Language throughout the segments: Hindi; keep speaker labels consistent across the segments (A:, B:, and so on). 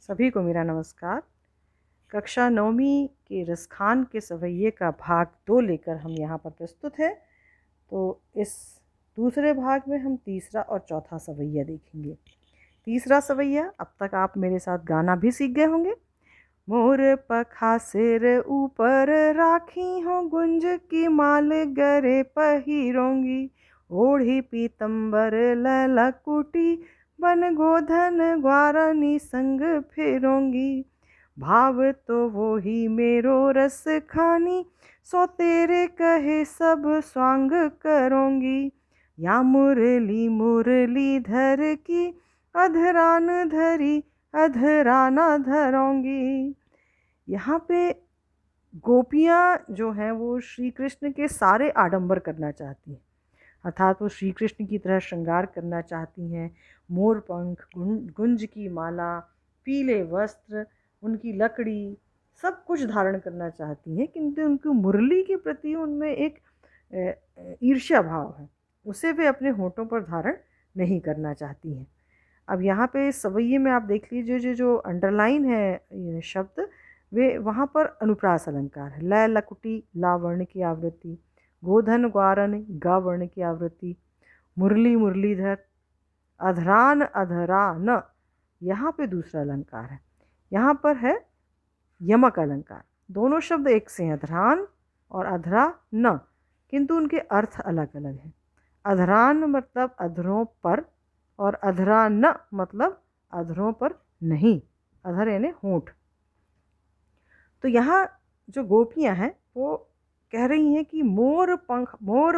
A: सभी को मेरा नमस्कार। कक्षा 9वीं के रसखान के सवैये का भाग 2 लेकर हम यहाँ पर प्रस्तुत हैं। तो इस दूसरे भाग में हम तीसरा और चौथा सवैया देखेंगे। तीसरा सवैया, अब तक आप मेरे साथ गाना भी सीख गए होंगे। मोर पखा सिर ऊपर राखी हो, गुंज की माल गरे पहिरोंगी, ओढ़ी पीतंबर ललकुटी, बन गोधन ग्वारनी संग फिरोंगी, भाव तो वो ही मेरो रस खानी, सो तेरे कहे सब स्वांग करोंगी, या मुरली मुरलीधर की, अधरान धरी अधराना धरोंगी। यहाँ पे गोपियाँ जो हैं वो श्री कृष्ण के सारे आडंबर करना चाहती हैं, अर्थात वो श्री कृष्ण की तरह श्रृंगार करना चाहती हैं। मोर पंख, गुंज की माला, पीले वस्त्र, उनकी लकड़ी, सब कुछ धारण करना चाहती हैं, किंतु उनकी मुरली के प्रति उनमें एक ईर्ष्या भाव है, उसे वे अपने होठों पर धारण नहीं करना चाहती हैं। अब यहाँ पे सवैये में आप देख लीजिए, जो अंडरलाइन है शब्द, वे वहाँ पर अनुप्रास अलंकार है। ल लकुटी ला वर्ण की आवृत्ति, गोधन ग्वारन गा वर्ण की आवृत्ति, मुरली मुरलीधर, अधरान अधरान, यहाँ पे दूसरा अलंकार है। यहाँ पर है यमक अलंकार। दोनों शब्द एक से हैं, अधरान और अधरा न, किंतु उनके अर्थ अलग अलग हैं। अधरान मतलब अधरों पर, और अधरा न मतलब अधरों पर नहीं, अधर यानी होंठ। तो यहाँ जो गोपियाँ हैं वो कह रही हैं कि मोर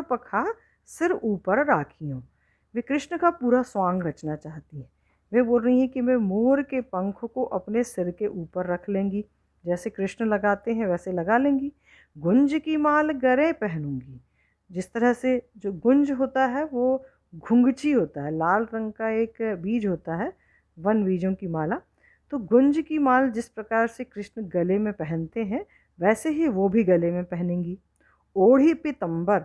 A: पखा सिर ऊपर राखी हूँ। वे कृष्ण का पूरा स्वांग रचना चाहती हैं। वे बोल रही हैं कि मैं मोर के पंख को अपने सिर के ऊपर रख लेंगी, जैसे कृष्ण लगाते हैं वैसे लगा लेंगी। गुंज की माल गरे पहनूंगी, जिस तरह से जो गुंज होता है वो घुंघची होता है, लाल रंग का एक बीज होता है, वन बीजों की माला। तो गुंज की माल जिस प्रकार से कृष्ण गले में पहनते हैं वैसे ही वो भी गले में पहनेंगी। ओढ़ी पीतंबर,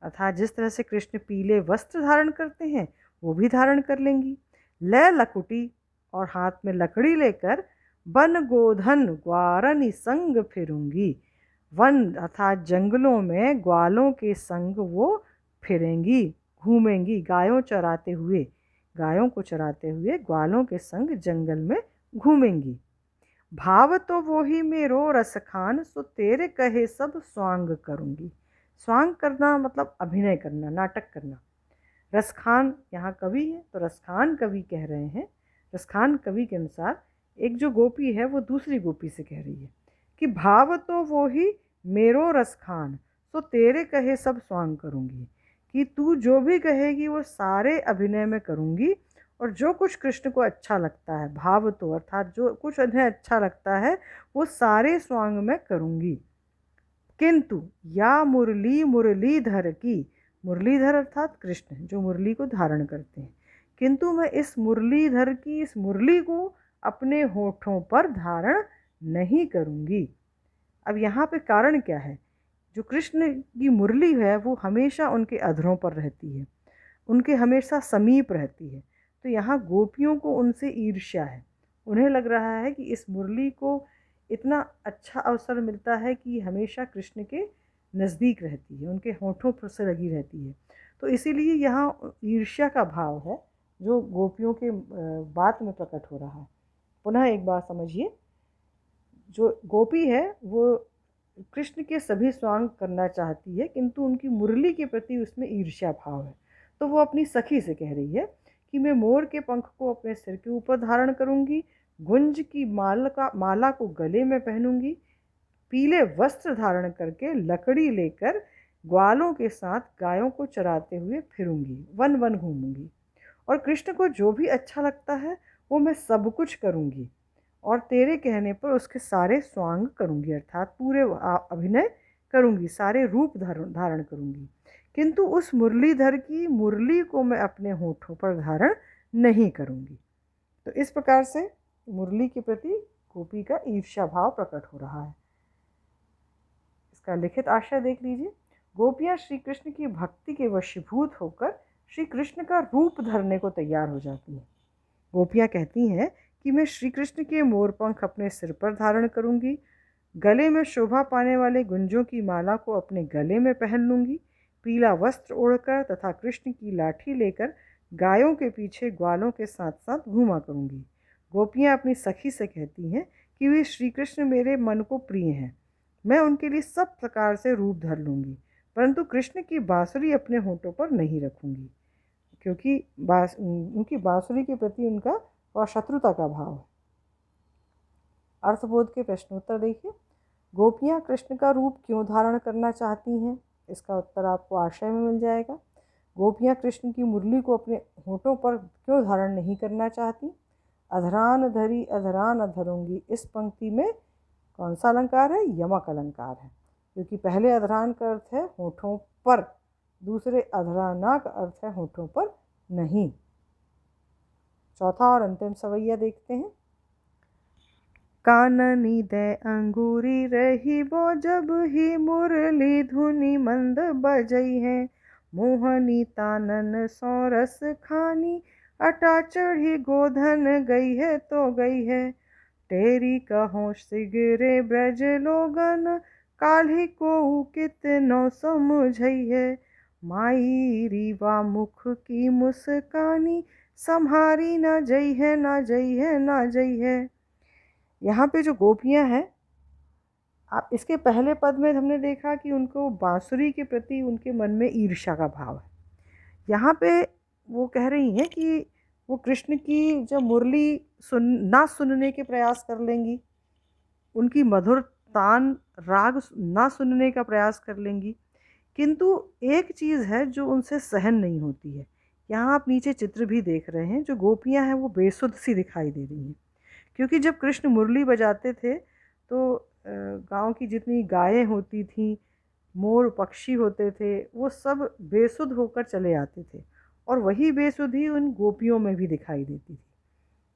A: अर्थात जिस तरह से कृष्ण पीले वस्त्र धारण करते हैं वो भी धारण कर लेंगी। ल लकुटी, और हाथ में लकड़ी लेकर, बन गोधन ग्वारनी संग फिरूंगी, वन अर्थात जंगलों में ग्वालों के संग वो फिरेंगी, घूमेंगी, गायों को चराते हुए ग्वालों के संग जंगल में घूमेंगी। भाव तो वो ही मेरो रसखान, सो तेरे कहे सब स्वांग करूंगी। स्वांग करना मतलब अभिनय करना, नाटक करना। रसखान यहाँ कवि है, तो रसखान कवि कह रहे हैं। रसखान कवि के अनुसार एक जो गोपी है वो दूसरी गोपी से कह रही है कि भाव तो वो ही मेरो रसखान, सो तेरे कहे सब स्वांग करूंगी, कि तू जो भी कहेगी वो सारे अभिनय में करूंगी, और जो कुछ कृष्ण को अच्छा लगता है, भाव तो अर्थात जो कुछ उन्हें अच्छा लगता है वो सारे स्वांग में करूंगी। किंतु या मुरली मुरलीधर की, मुरलीधर अर्थात कृष्ण जो मुरली को धारण करते हैं, किंतु मैं इस मुरलीधर की, इस मुरली को अपने होठों पर धारण नहीं करूंगी। अब यहाँ पे कारण क्या है? जो कृष्ण की मुरली है वो हमेशा उनके अधरों पर रहती है, उनके हमेशा समीप रहती है। तो यहाँ गोपियों को उनसे ईर्ष्या है। उन्हें लग रहा है कि इस मुरली को इतना अच्छा अवसर मिलता है कि हमेशा कृष्ण के नज़दीक रहती है, उनके होठों पर से लगी रहती है। तो इसीलिए यहाँ ईर्ष्या का भाव है जो गोपियों के बात में प्रकट हो रहा है। पुनः एक बार समझिए, जो गोपी है वो कृष्ण के सभी स्वांग करना चाहती है, किंतु उनकी मुरली के प्रति उसमें ईर्ष्या भाव है। तो वो अपनी सखी से कह रही है कि मैं मोर के पंख को अपने सिर के ऊपर धारण करूंगी, गुंज की माला को गले में पहनूंगी, पीले वस्त्र धारण करके लकड़ी लेकर ग्वालों के साथ गायों को चराते हुए फिरूंगी, वन वन घूमूंगी, और कृष्ण को जो भी अच्छा लगता है वो मैं सब कुछ करूंगी, और तेरे कहने पर उसके सारे स्वांग करूंगी, अर्थात पूरे अभिनय करूंगी, सारे रूप धारण करूंगी, किंतु उस मुरलीधर की मुरली को मैं अपने होठों पर धारण नहीं करूंगी। तो इस प्रकार से मुरली के प्रति गोपी का ईर्ष्या भाव प्रकट हो रहा है। इसका लिखित आशय देख लीजिए। गोपियाँ श्री कृष्ण की भक्ति के वशीभूत होकर श्री कृष्ण का रूप धरने को तैयार हो जाती हैं। गोपियाँ कहती हैं कि मैं श्री कृष्ण के मोरपंख अपने सिर पर धारण करूंगी, गले में शोभा पाने वाले गुंजों की माला को अपने गले में पहन लूंगी, पीला वस्त्र ओढ़कर तथा कृष्ण की लाठी लेकर गायों के पीछे ग्वालों के साथ साथ घूमा करूंगी। गोपियाँ अपनी सखी से कहती हैं कि वे श्री कृष्ण मेरे मन को प्रिय हैं, मैं उनके लिए सब प्रकार से रूप धर लूंगी, परंतु कृष्ण की बांसुरी अपने होठों पर नहीं रखूंगी, क्योंकि उनकी बांसुरी के प्रति उनका शत्रुता का भाव है। अर्थबोध के प्रश्नोत्तर देखिए। गोपियाँ कृष्ण का रूप क्यों धारण करना चाहती हैं? इसका उत्तर आपको आशय में मिल जाएगा। गोपियाँ कृष्ण की मुरली को अपने होठों पर क्यों धारण नहीं करना चाहती? अधरान धरी अधरान अधरूंगी, इस पंक्ति में कौन सा अलंकार है? यमक अलंकार है, क्योंकि पहले अधरान का अर्थ है होठों पर, दूसरे अधराना का अर्थ है होठों पर नहीं। चौथा और अंतिम सवैया देखते हैं। काननी दे अंगूरी रही बो, जब ही मुरली धुनी मंद बजई है, मोहनी तानन सोरस खानी, अटा चढ़ी गोधन गई है तो गई है, तेरी कहो सिगरे ब्रज लोगन, काल्हि को कितनो समझई है, माई रीवा मुख की मुस्कानी, सम्हारी ना जई है ना जई है ना जई है। यहाँ पे जो गोपियाँ हैं, आप इसके पहले पद में हमने देखा कि उनको बांसुरी के प्रति उनके मन में ईर्ष्या का भाव है। यहाँ पे वो कह रही हैं कि वो कृष्ण की जब मुरली ना सुनने के प्रयास कर लेंगी, उनकी मधुर तान राग ना सुनने का प्रयास कर लेंगी, किंतु एक चीज़ है जो उनसे सहन नहीं होती है। यहाँ आप नीचे चित्र भी देख रहे हैं, जो गोपियाँ हैं वो बेसुध सी दिखाई दे रही हैं, क्योंकि जब कृष्ण मुरली बजाते थे तो गांव की जितनी गायें होती थीं, मोर पक्षी होते थे, वो सब बेसुध होकर चले आते थे, और वही बेसुधी उन गोपियों में भी दिखाई देती थी।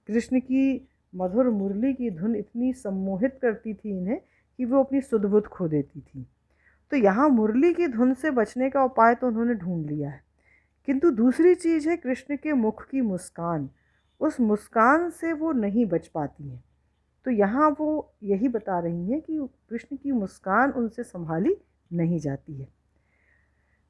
A: कृष्ण की मधुर मुरली की धुन इतनी सम्मोहित करती थी इन्हें कि वो अपनी सुध-बुध खो देती थी। तो यहाँ मुरली की धुन से बचने का उपाय तो उन्होंने ढूंढ लिया है, किंतु दूसरी चीज़ है कृष्ण के मुख की मुस्कान, उस मुस्कान से वो नहीं बच पाती हैं। तो यहाँ वो यही बता रही हैं कि कृष्ण की मुस्कान उनसे संभाली नहीं जाती है।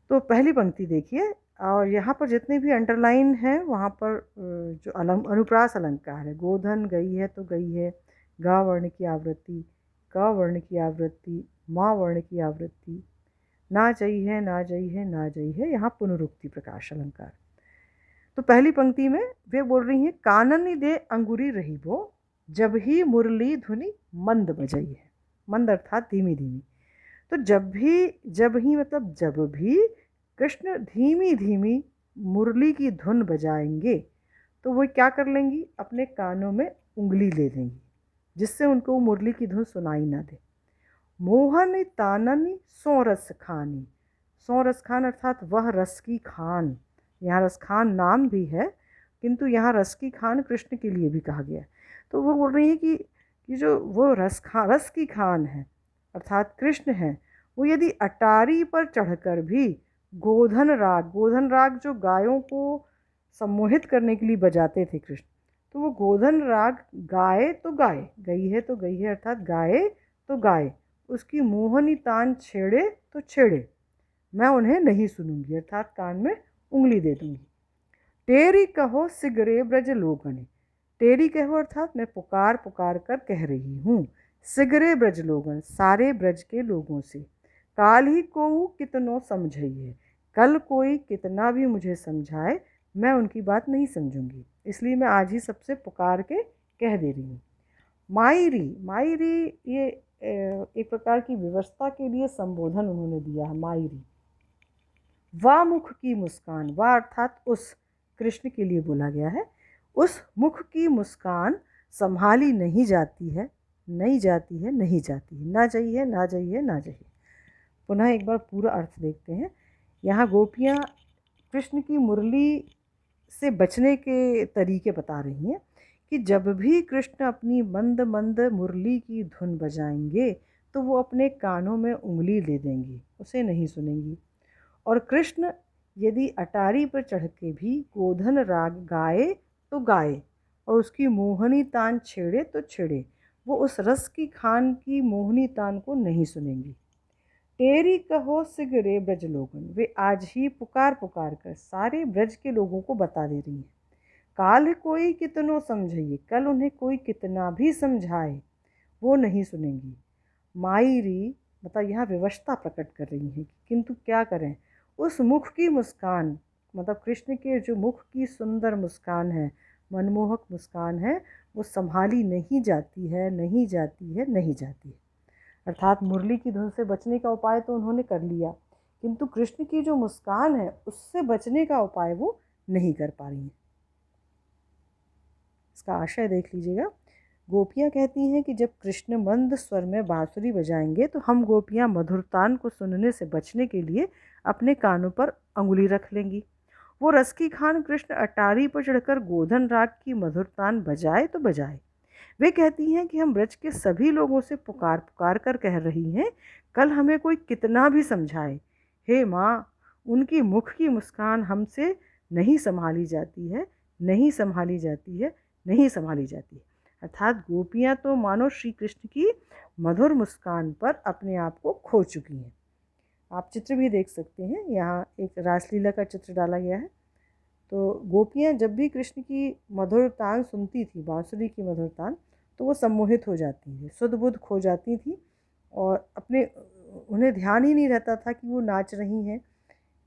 A: तो पहली पंक्ति देखिए, और यहाँ पर जितने भी अंडरलाइन हैं वहाँ पर जो अनुप्रास अलंकार है, गोधन गई है तो गई है, गा वर्ण की आवृत्ति, क वर्ण की आवृत्ति, माँ वर्ण की आवृत्ति, ना जई है ना जई है ना जई है, यहाँ पुनरुक्ति प्रकाश अलंकार। तो पहली पंक्ति में वे बोल रही हैं, काननी दे अंगूरी रही वो, जब ही मुरली धुनी मंद बजई है। मंद अर्थात धीमी धीमी। तो जब ही मतलब जब भी कृष्ण धीमी धीमी मुरली की धुन बजाएंगे तो वो क्या कर लेंगी? अपने कानों में उंगली ले लेंगी, जिससे उनको मुरली की धुन सुनाई ना दे। मोहन ताननी सो रस खानी, सो रस खान अर्थात वह रस की खान। यहाँ रस खान नाम भी है, किंतु यहाँ रस की खान कृष्ण के लिए भी कहा गया है। तो वो बोल रही है कि जो वो रस की खान है अर्थात कृष्ण है, वो यदि अटारी पर चढ़कर भी गोधन राग जो गायों को सम्मोहित करने के लिए बजाते थे कृष्ण, तो वो गोधन राग गाए तो गाए, गई है तो गई है अर्थात गाए तो गाए, उसकी मोहनी तान छेड़े तो छेड़े, मैं उन्हें नहीं सुनूंगी अर्थात कान में उंगली दे दूंगी। तेरी कहो सिगरे ब्रज लोगने, तेरी कहो अर्थात मैं पुकार पुकार कर कह रही हूँ, सिगरे ब्रज लोगन सारे ब्रज के लोगों से, काल ही को कितनों समझई है, कल कोई कितना भी मुझे समझाए मैं उनकी बात नहीं समझूंगी, इसलिए मैं आज ही सबसे पुकार के कह दे रही हूँ। मायरी ये एक प्रकार की व्यवस्था के लिए संबोधन उन्होंने दिया है। मायरी वाह मुख की मुस्कान, वाह अर्थात उस कृष्ण के लिए बोला गया है, उस मुख की मुस्कान संभाली नहीं जाती है, नहीं जाती है, नहीं जाती है, ना चाहिए ना चाहिए ना चाहिए। पुनः एक बार पूरा अर्थ देखते हैं। यहाँ गोपियाँ कृष्ण की मुरली से बचने के तरीके बता रही हैं कि जब भी कृष्ण अपनी मंद मंद मुरली की धुन बजाएंगे तो वो अपने कानों में उंगली ले देंगी, उसे नहीं सुनेंगी। और कृष्ण यदि अटारी पर चढ़ के भी गोधन राग गाए तो गाए, और उसकी मोहनी तान छेड़े तो छेड़े, वो उस रस की खान की मोहनी तान को नहीं सुनेंगी। तेरी कहो सिगरे ब्रज लोगन, वे आज ही पुकार पुकार कर सारे ब्रज के लोगों को बता दे रही हैं। काल कोई कितनो समझाइए, कल उन्हें कोई कितना भी समझाए वो नहीं सुनेंगी। मायरी मतलब यहाँ विवशता प्रकट कर रही हैं, किंतु क्या करें, उस मुख की मुस्कान, मतलब कृष्ण के जो मुख की सुंदर मुस्कान है, मनमोहक मुस्कान है, वो संभाली नहीं जाती है, नहीं जाती है, नहीं जाती है। अर्थात मुरली की धुन से बचने का उपाय तो उन्होंने कर लिया, किंतु कृष्ण की जो मुस्कान है उससे बचने का उपाय वो नहीं कर पा रही हैं। इसका आशय देख लीजिएगा। गोपियाँ कहती हैं कि जब कृष्ण मंद स्वर में बांसुरी बजाएंगे तो हम गोपियाँ मधुरतान को सुनने से बचने के लिए अपने कानों पर अंगुली रख लेंगी। वो रस की खान कृष्ण अटारी पर चढ़कर गोधन राग की मधुरतान बजाए तो बजाए। वे कहती हैं कि हम ब्रज के सभी लोगों से पुकार पुकार कर कह रही हैं, कल हमें कोई कितना भी समझाए, हे माँ, उनकी मुख की मुस्कान हमसे नहीं संभाली जाती है, नहीं संभाली जाती है, नहीं संभाली जाती है। अर्थात गोपियाँ तो मानो श्री कृष्ण की मधुर मुस्कान पर अपने आप को खो चुकी हैं। आप चित्र भी देख सकते हैं, यहाँ एक रासलीला का चित्र डाला गया है। तो गोपियाँ जब भी कृष्ण की मधुर तान सुनती थी, बांसुरी की मधुर तान, तो वो सम्मोहित हो जाती थी, सुध बुध खो जाती थी और अपने उन्हें ध्यान ही नहीं रहता था कि वो नाच रही हैं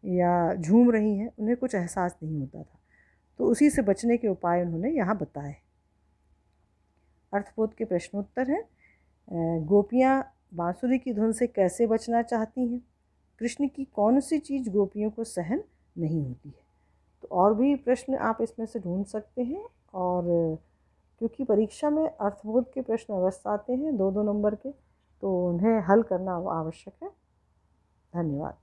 A: या झूम रही हैं, उन्हें कुछ एहसास नहीं होता था। तो उसी से बचने के उपाय उन्होंने यहाँ बताए। अर्थबोध के प्रश्नोत्तर हैं। गोपियाँ बांसुरी की धुन से कैसे बचना चाहती हैं? कृष्ण की कौन सी चीज़ गोपियों को सहन नहीं होती है? तो और भी प्रश्न आप इसमें से ढूंढ सकते हैं, और क्योंकि परीक्षा में अर्थबोध के प्रश्न अवश्य आते हैं 2-2 नंबर के, तो उन्हें हल करना आवश्यक है। धन्यवाद।